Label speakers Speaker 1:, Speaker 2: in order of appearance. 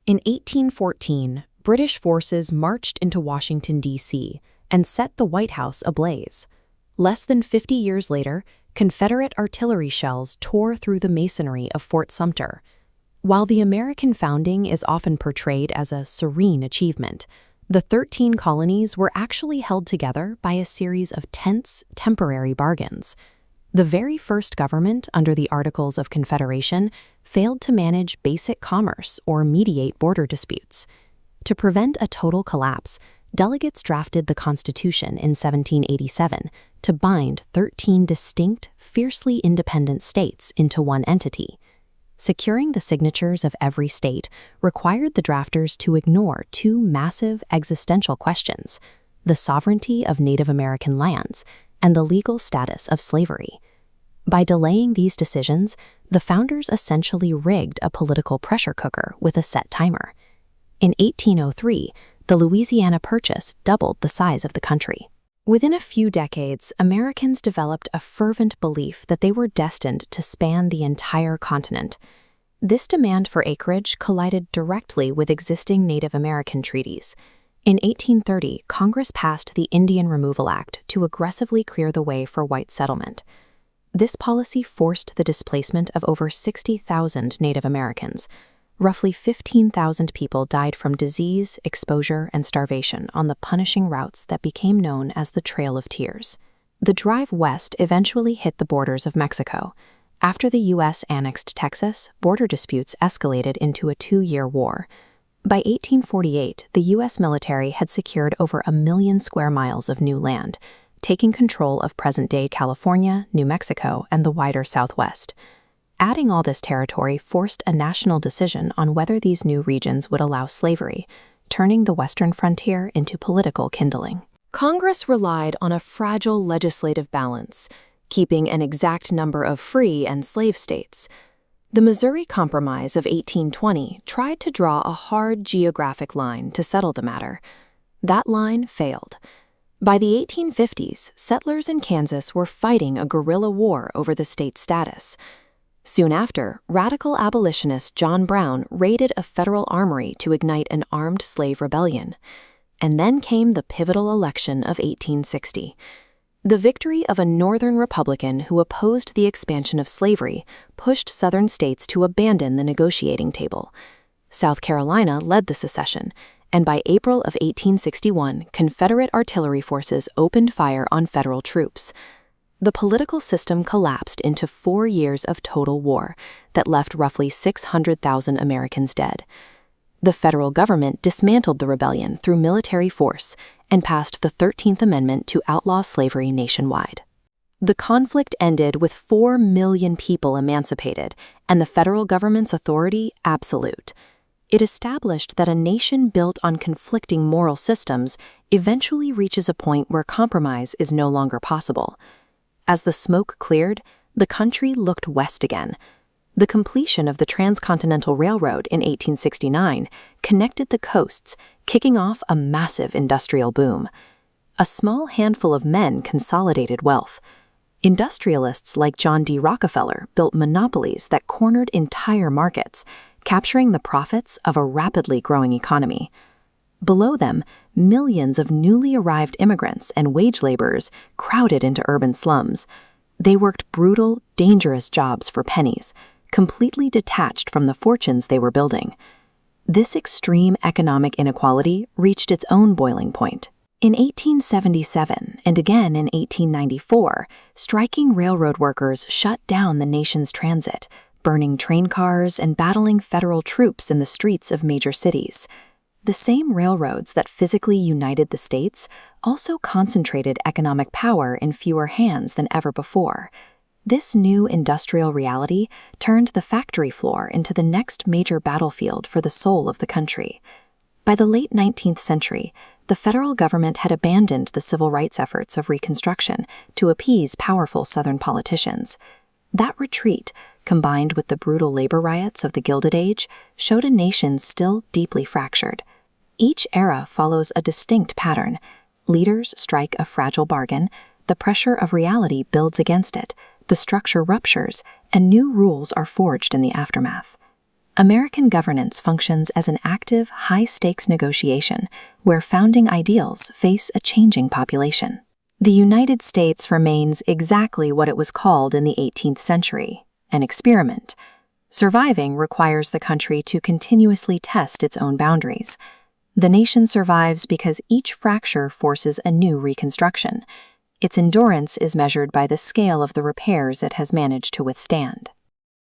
Speaker 1: In 1814, British forces marched into Washington, D.C., and set the White House ablaze. Less than 50 years later, Confederate artillery shells tore through the masonry of Fort Sumter. While the American founding is often portrayed as a serene achievement, the 13 colonies were actually held together by a series of tense, temporary bargains. The very first government under the Articles of Confederation failed to manage basic commerce or mediate border disputes. To prevent a total collapse, delegates drafted the Constitution in 1787 to bind 13 distinct, fiercely independent states into one entity. Securing the signatures of every state required the drafters to ignore two massive existential questions: the sovereignty of Native American lands and the legal status of slavery. By delaying these decisions, the founders essentially rigged a political pressure cooker with a set timer. In 1803, the Louisiana Purchase doubled the size of the country. Within a few decades, Americans developed a fervent belief that they were destined to span the entire continent. This demand for acreage collided directly with existing Native American treaties. In 1830, Congress passed the Indian Removal Act to aggressively clear the way for white settlement. This policy forced the displacement of over 60,000 Native Americans. Roughly 15,000 people died from disease, exposure, and starvation on the punishing routes that became known as the Trail of Tears. The drive west eventually hit the borders of Mexico. After the U.S. annexed Texas, border disputes escalated into a 2-year war. By 1848, the U.S. military had secured over 1 million square miles of new land, taking control of present-day California, New Mexico, and the wider Southwest. Adding all this territory forced a national decision on whether these new regions would allow slavery, turning the western frontier into political kindling. Congress relied on a fragile legislative balance, keeping an exact number of free and slave states. The Missouri Compromise of 1820 tried to draw a hard geographic line to settle the matter. That line failed. By the 1850s, settlers in Kansas were fighting a guerrilla war over the state's status. Soon after, radical abolitionist John Brown raided a federal armory to ignite an armed slave rebellion. And then came the pivotal election of 1860. The victory of a Northern Republican who opposed the expansion of slavery pushed Southern states to abandon the negotiating table. South Carolina led the secession, and by April of 1861, Confederate artillery forces opened fire on federal troops. The political system collapsed into 4 years of total war that left roughly 600,000 Americans dead. The federal government dismantled the rebellion through military force and passed the 13th Amendment to outlaw slavery nationwide. The conflict ended with 4 million people emancipated and the federal government's authority absolute. It established that a nation built on conflicting moral systems eventually reaches a point where compromise is no longer possible. As the smoke cleared, the country looked west again. The completion of the Transcontinental Railroad in 1869 connected the coasts, kicking off a massive industrial boom. A small handful of men consolidated wealth. Industrialists like John D. Rockefeller built monopolies that cornered entire markets, capturing the profits of a rapidly growing economy. Below them, millions of newly arrived immigrants and wage laborers crowded into urban slums. They worked brutal, dangerous jobs for pennies, completely detached from the fortunes they were building. This extreme economic inequality reached its own boiling point. In 1877 and again in 1894, striking railroad workers shut down the nation's transit, burning train cars and battling federal troops in the streets of major cities. The same railroads that physically united the states also concentrated economic power in fewer hands than ever before. This new industrial reality turned the factory floor into the next major battlefield for the soul of the country. By the late 19th century, the federal government had abandoned the civil rights efforts of Reconstruction to appease powerful Southern politicians. That retreat, combined with the brutal labor riots of the Gilded Age, showed a nation still deeply fractured. Each era follows a distinct pattern. Leaders strike a fragile bargain, the pressure of reality builds against it, the structure ruptures, and new rules are forged in the aftermath. American governance functions as an active, high-stakes negotiation where founding ideals face a changing population. The United States remains exactly what it was called in the 18th century, an experiment. Surviving requires the country to continuously test its own boundaries. The nation survives because each fracture forces a new reconstruction. Its endurance is measured by the scale of the repairs it has managed to withstand.